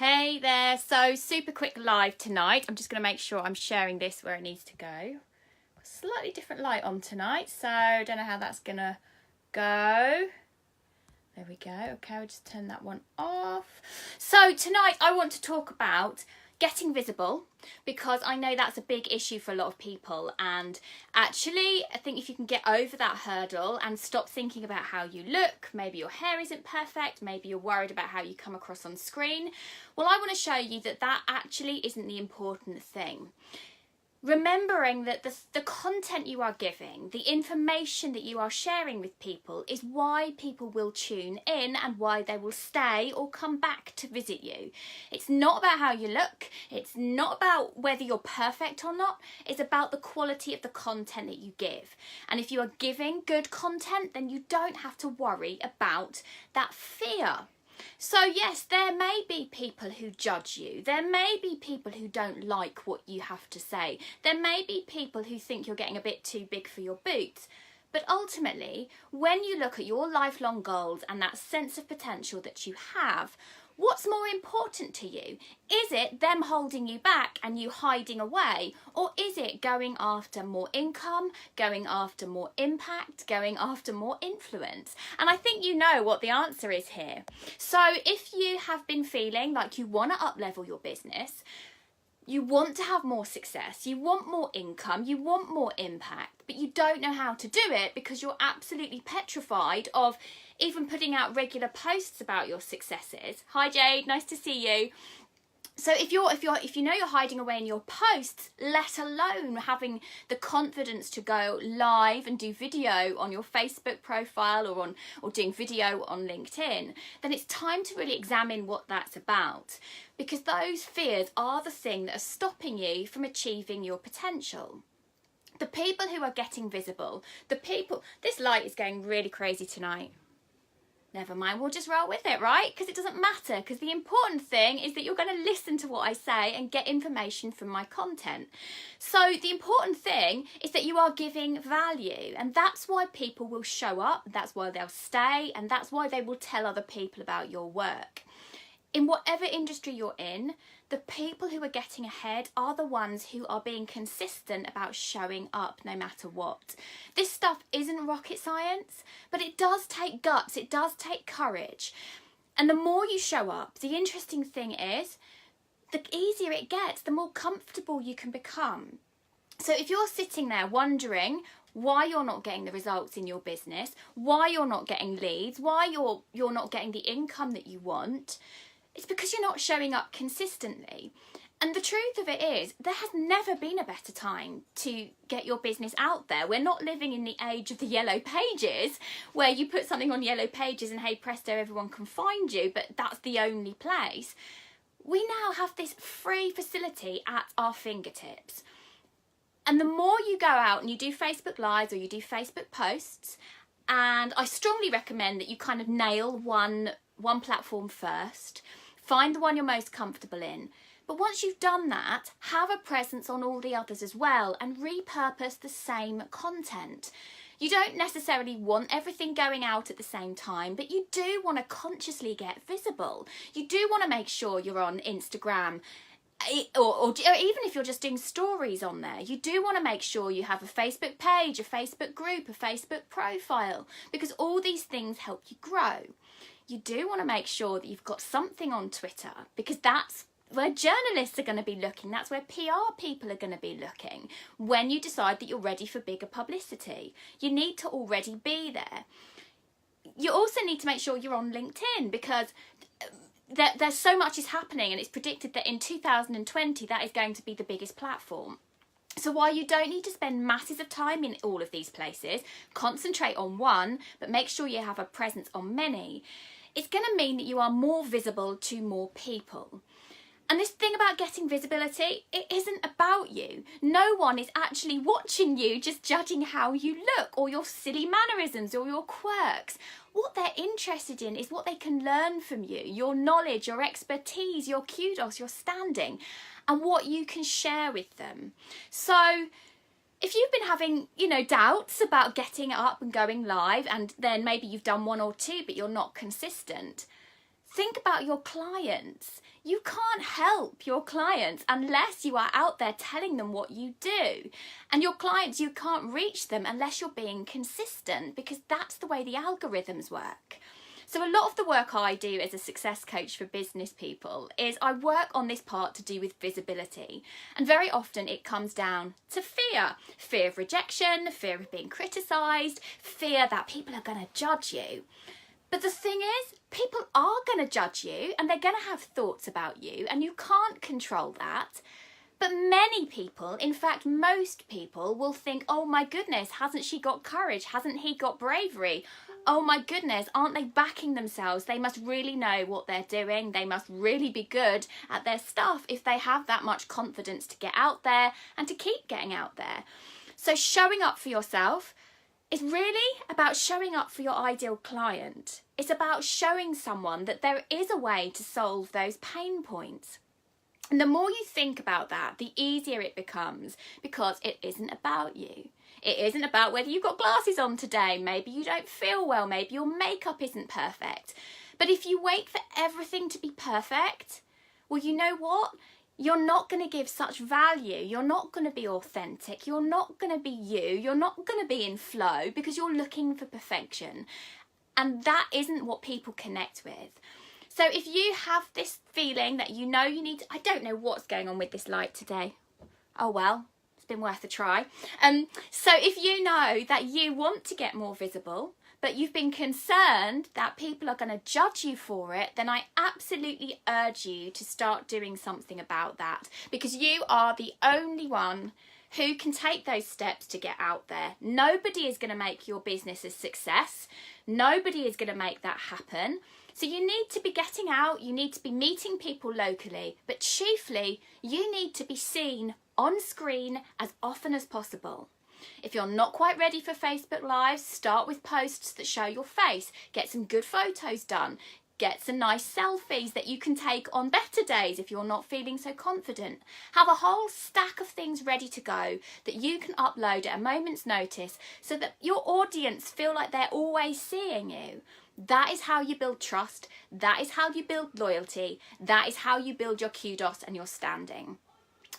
Hey there, so super quick live tonight. I'm just going to make sure I'm sharing this where it needs to go. Slightly different light on tonight, so don't know how that's going to go. There we go. Okay, I'll just turn that one off. So tonight I want to talk about getting visible, because I know that's a big issue for a lot of people, and actually I think if you can get over that hurdle and stop thinking about how you look, maybe your hair isn't perfect, maybe you're worried about how you come across on screen, well, I want to show you that that actually isn't the important thing. Remembering that the content you are giving, the information that you are sharing with people is why people will tune in and why they will stay or come back to visit you. It's not about how you look. It's not about whether you're perfect or not. It's about the quality of the content that you give. And if you are giving good content, then you don't have to worry about that fear. So yes, there may be people who judge you. There may be people who don't like what you have to say. There may be people who think you're getting a bit too big for your boots. But ultimately, when you look at your lifelong goals and that sense of potential that you have, what's more important to you? Is it them holding you back and you hiding away? Or is it going after more income, going after more impact, going after more influence? And I think you know what the answer is here. So if you have been feeling like you want to up-level your business, you want to have more success, you want more income, you want more impact, but you don't know how to do it because you're absolutely petrified of even putting out regular posts about your successes. Hi Jade, nice to see you. So if you know you're hiding away in your posts, let alone having the confidence to go live and do video on your Facebook profile or doing video on LinkedIn, then it's time to really examine what that's about, because those fears are the thing that are stopping you from achieving your potential. The people who are getting visible, this light is going really crazy tonight. Never mind, we'll just roll with it, right? Because it doesn't matter, because the important thing is that you're going to listen to what I say and get information from my content. So the important thing is that you are giving value, and that's why people will show up, that's why they'll stay, and that's why they will tell other people about your work. In whatever industry you're in, the people who are getting ahead are the ones who are being consistent about showing up no matter what. This stuff isn't rocket science, but it does take guts, it does take courage. And the more you show up, the interesting thing is, the easier it gets, the more comfortable you can become. So if you're sitting there wondering why you're not getting the results in your business, why you're not getting leads, why you're not getting the income that you want, it's because you're not showing up consistently. And the truth of it is, there has never been a better time to get your business out there. We're not living in the age of the yellow pages, where you put something on yellow pages and hey presto, everyone can find you, but that's the only place. We now have this free facility at our fingertips. And the more you go out and you do Facebook Lives or you do Facebook posts, and I strongly recommend that you kind of nail one platform first, find the one you're most comfortable in. But once you've done that, have a presence on all the others as well and repurpose the same content. You don't necessarily want everything going out at the same time, but you do want to consciously get visible. You do want to make sure you're on Instagram, or even if you're just doing stories on there, you do want to make sure you have a Facebook page, a Facebook group, a Facebook profile, because all these things help you grow. You do want to make sure that you've got something on Twitter, because that's where journalists are going to be looking. That's where PR people are going to be looking when you decide that you're ready for bigger publicity. You need to already be there. You also need to make sure you're on LinkedIn, because there's so much is happening, and it's predicted that in 2020 that is going to be the biggest platform. So while you don't need to spend masses of time in all of these places, concentrate on one, but make sure you have a presence on many. It's going to mean that you are more visible to more people. And this thing about getting visibility, it isn't about you. No one is actually watching you, just judging how you look or your silly mannerisms or your quirks. What they're interested in is what they can learn from you, your knowledge, your expertise, your kudos, your standing, and what you can share with them. So if you've been having, doubts about getting up and going live, and then maybe you've done one or two, but you're not consistent, Think about your clients. You can't help your clients unless you are out there telling them what you do. And your clients, you can't reach them unless you're being consistent, because that's the way the algorithms work. So a lot of the work I do as a success coach for business people is I work on this part to do with visibility. And very often it comes down to fear. Fear of rejection, fear of being criticised, fear that people are going to judge you. But the thing is, people are going to judge you and they're going to have thoughts about you, and you can't control that. But many people, in fact most people, will think, oh my goodness, hasn't she got courage? Hasn't he got bravery? Oh my goodness, aren't they backing themselves? They must really know what they're doing. They must really be good at their stuff if they have that much confidence to get out there and to keep getting out there. So showing up for yourself is really about showing up for your ideal client. It's about showing someone that there is a way to solve those pain points. And the more you think about that, the easier it becomes, because it isn't about you. It isn't about whether you've got glasses on today. Maybe you don't feel well. Maybe your makeup isn't perfect. But if you wait for everything to be perfect, well, you know what? You're not going to give such value. You're not going to be authentic. You're not going to be you. You're not going to be in flow, because you're looking for perfection. And that isn't what people connect with. So if you have this feeling that you know you need, I don't know what's going on with this light today. Oh well, it's been worth a try. So if you know that you want to get more visible, but you've been concerned that people are going to judge you for it, then I absolutely urge you to start doing something about that, because you are the only one who can take those steps to get out there. Nobody is going to make your business a success. Nobody is going to make that happen. So you need to be getting out, you need to be meeting people locally, but chiefly you need to be seen on screen as often as possible. If you're not quite ready for Facebook Live, start with posts that show your face. Get some good photos done. Get some nice selfies that you can take on better days if you're not feeling so confident. Have a whole stack of things ready to go that you can upload at a moment's notice, so that your audience feel like they're always seeing you. That is how you build trust. That is how you build loyalty. That is how you build your kudos and your standing.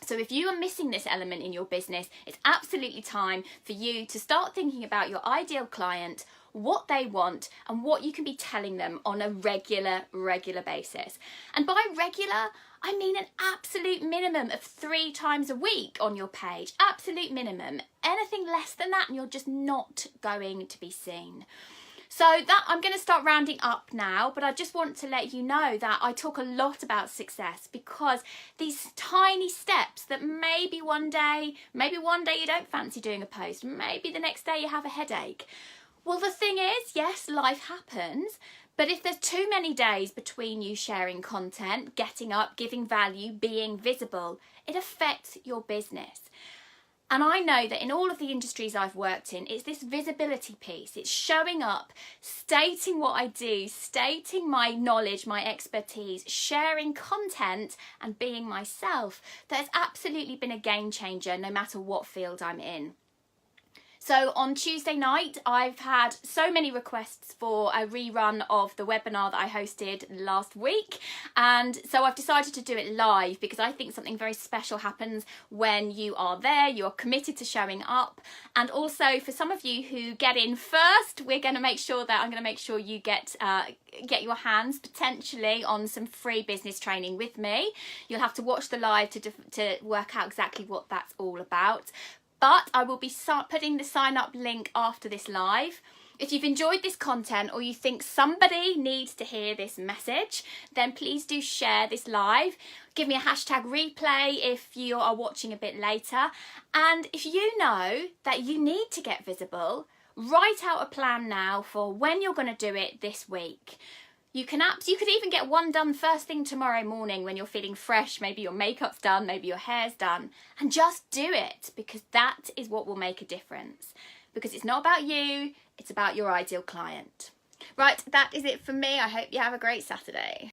So if you are missing this element in your business, it's absolutely time for you to start thinking about your ideal client, what they want, and what you can be telling them on a regular basis. And by regular, I mean an absolute minimum of 3 times a week on your page. Absolute minimum. Anything less than that and you're just not going to be seen. So that I'm going to start rounding up now, but I just want to let you know that I talk a lot about success, because these tiny steps that maybe one day you don't fancy doing a post, maybe the next day you have a headache. Well, the thing is, yes, life happens, but if there's too many days between you sharing content, getting up, giving value, being visible, it affects your business. And I know that in all of the industries I've worked in, it's this visibility piece. It's showing up, stating what I do, stating my knowledge, my expertise, sharing content and being myself that has absolutely been a game changer no matter what field I'm in. So on Tuesday night, I've had so many requests for a rerun of the webinar that I hosted last week. And so I've decided to do it live, because I think something very special happens when you are there, you're committed to showing up. And also for some of you who get in first, I'm going to make sure you get your hands potentially on some free business training with me. You'll have to watch the live to work out exactly what that's all about. But I will be putting the sign up link after this live. If you've enjoyed this content, or you think somebody needs to hear this message, then please do share this live. Give me a hashtag replay if you are watching a bit later. And if you know that you need to get visible, write out a plan now for when you're going to do it this week. You could even get one done first thing tomorrow morning when you're feeling fresh. Maybe your makeup's done, maybe your hair's done, and just do it, because that is what will make a difference. Because it's not about you, it's about your ideal client. Right, that is it for me. I hope you have a great Saturday.